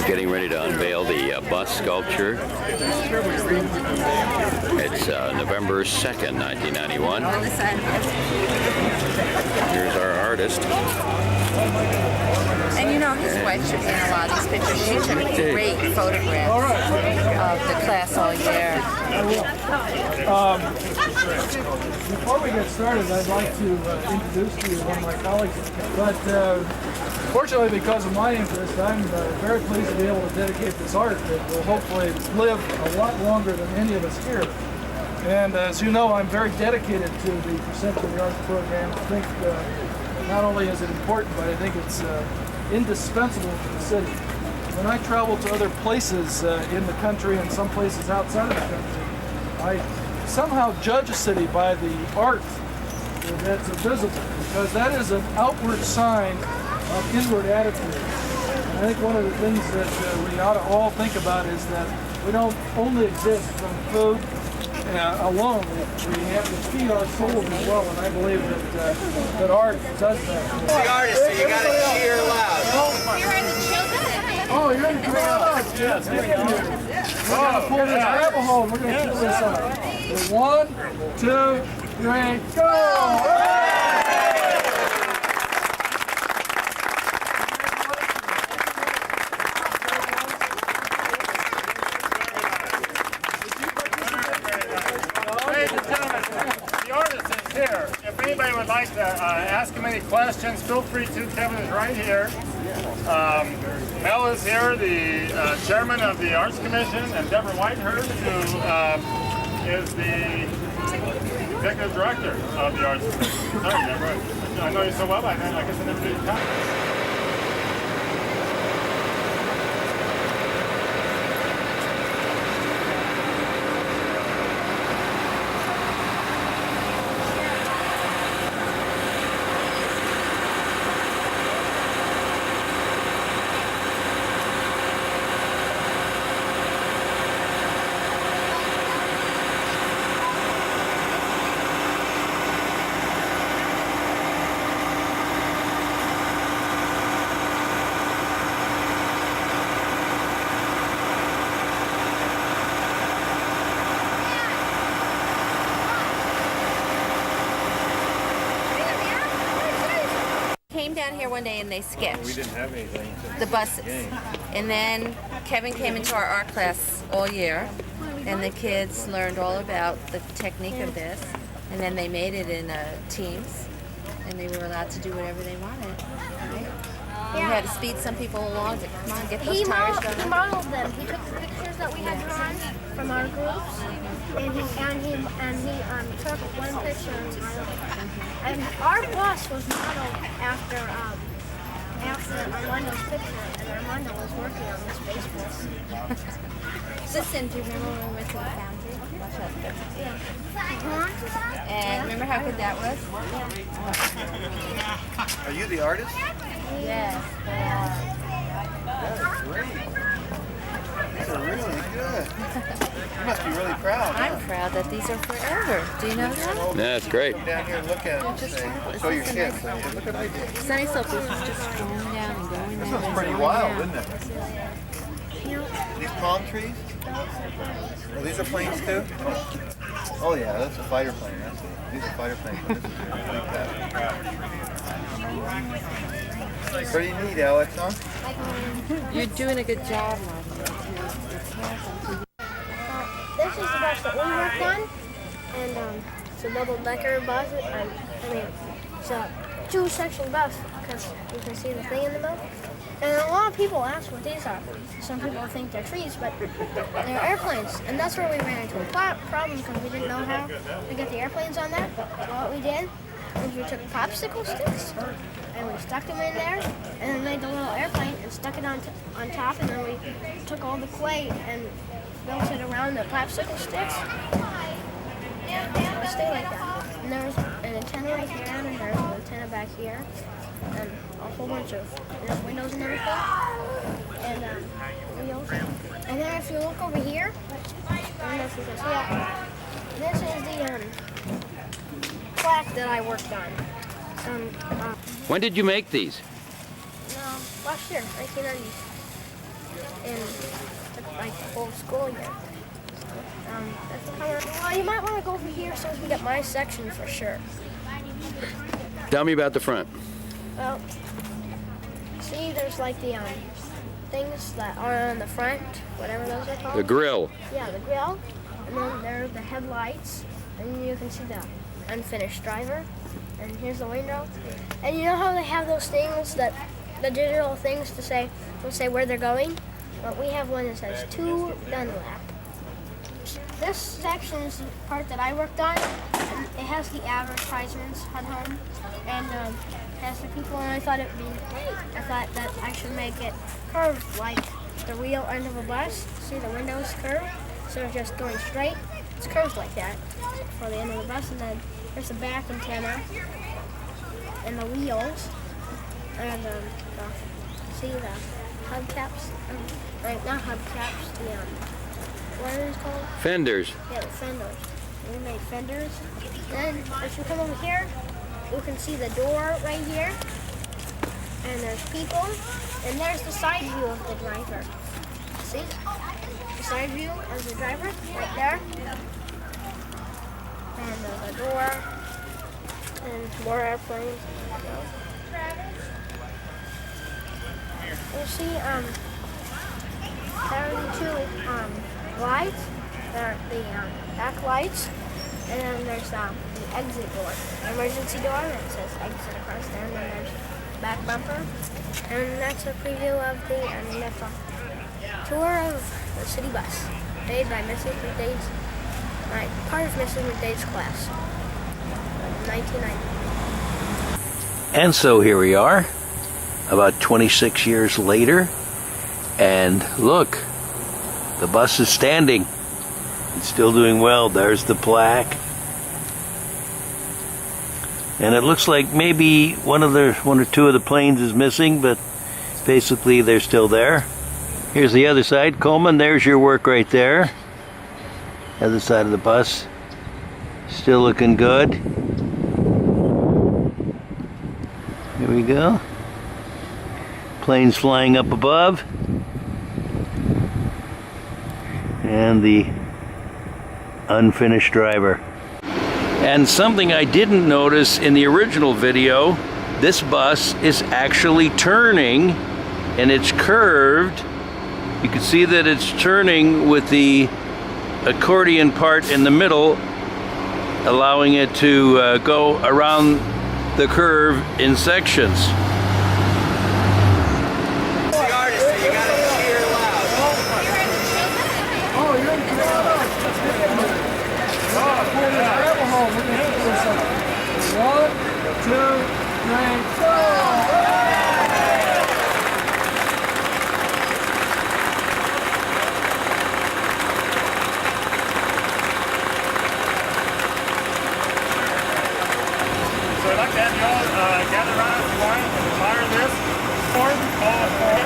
Getting ready to unveil the bus sculpture. It's November 2nd, 1991. Here's our artist. And you know, his wife should be in a lot of these pictures. She took great photographs of the class all year. Before we get started, I'd like to introduce to you one of my colleagues. But fortunately, because of my interest, I'm very pleased to be able to dedicate this art that will hopefully live a lot longer than any of us here. And as you know, I'm very dedicated to the Perception of the Arts program. I think not only is it important, but I think it's indispensable for the city. When I travel to other places in the country and some places outside of the country, I somehow judge a city by the art that's visible, because that is an outward sign of inward attitude. And I think one of the things that we ought to all think about is that we don't only exist from food alone. We have to feed our souls as well, and I believe that art does that. The artist, so you gotta cheer loud. Here are the children. Oh, you're in the crowd. Yes, we're gonna pull this grab a hold. We're gonna pull this up. 1, 2, 3, go! If anybody would like to ask him any questions, feel free to. Kevin is right here. Mel is here, the chairman of the Arts Commission, and Deborah Whitehurst, who is the executive director of the Arts Commission. Sorry, Deborah. I know you so well, I guess I never did count. Came down here one day and they sketched We didn't have anything. the buses. And then Kevin came into our art class all year, and the kids learned all about the technique of this. And then they made it in teams, and they were allowed to do whatever they wanted. Right? We had to speed some people along to come on, get those tires done. He modeled them. He took the pictures that we had drawn from our groups, and he took one picture and modeled it. And our bus was modeled after Armando's picture, and Armando was working on this space bus. Listen, do you remember when we went to the foundry? Watch out. Yeah. And remember how good that was? Are you the artist? Yes. That's great. These are really good. You must be really proud. I'm proud that these are forever. Do you know that? That's great. Come down here and look at it and say, show your kids. Say, look what I did. Sunnyslope was just going down and going This down. was pretty wild, isn't it? These palm trees? Oh, these are planes too? Oh yeah, that's a fighter plane. That's it. These are fighter planes. This is like that. Pretty neat, Alex, huh? You're doing a good job, Mom. This is the bus that we worked on, and it's a double-decker bus. It's a two-section bus because you can see the thing in the middle. And a lot of people ask what these are. Some people think they're trees, but they're airplanes. And that's where we ran into a problem because we didn't know how to get the airplanes on there. So what we did is we took popsicle sticks and we stuck them in there, and then made the little airplane and stuck it on top, and then we took all the clay and built it around the popsicle sticks. It'll stay like that. And there's an antenna right here, and there's an antenna back here, and a whole bunch of windows and everything, and wheels. And then if you look over here, I don't know if you can see that. This is the plaque that I worked on. When did you make these? Last year, 1990. And like the whole school year. That's kind of, well, you might want to go over here so we can get my section for sure. Tell me about the front. Well, see, there's like the things that are on the front, whatever those are called. The grill. Yeah, the grill. And then there are the headlights. And you can see the unfinished driver. And here's the window. And you know how they have those things that, the digital things to say where they're going? Well, we have one that says to Dunlap. This section is the part that I worked on. And it has the advertisements at home. And has the people, and I thought it would be, I thought that I should make it curved like the real end of a bus. See, the window's curved, instead of just going straight, it's curved like that for the end of the bus. And then there's the back antenna and the wheels, and see the hubcaps, right, not hubcaps, the what are these called? Fenders. Yeah, the fenders. We made fenders. Then if you come over here, you can see the door right here, and there's people, and there's the side view of the driver. See? The side view of the driver, right there. And there's a door, and more airplanes. You see, there are two lights. There are the back lights, and then there's the exit door, emergency door that says exit across there, and then there's back bumper, and that's a preview of the, and that's a tour of the city bus, made by Mrs. McDade's, part of Mrs. McDade's class, in 1990. And so here we are, about 26 years later, and look, the bus is standing. It's still doing well. There's the plaque. And it looks like maybe one or two of the planes is missing, but basically they're still there. Here's the other side. Coleman, there's your work right there. Other side of the bus. Still looking good. Here we go. Planes flying up above. And the unfinished driver. And something I didn't notice in the original video, this bus is actually turning, and it's curved. You can see that it's turning with the accordion part in the middle, allowing it to go around the curve in sections. One, two, three, go! So I'd like to have you all gather around if you want and admire this. Ford, all four.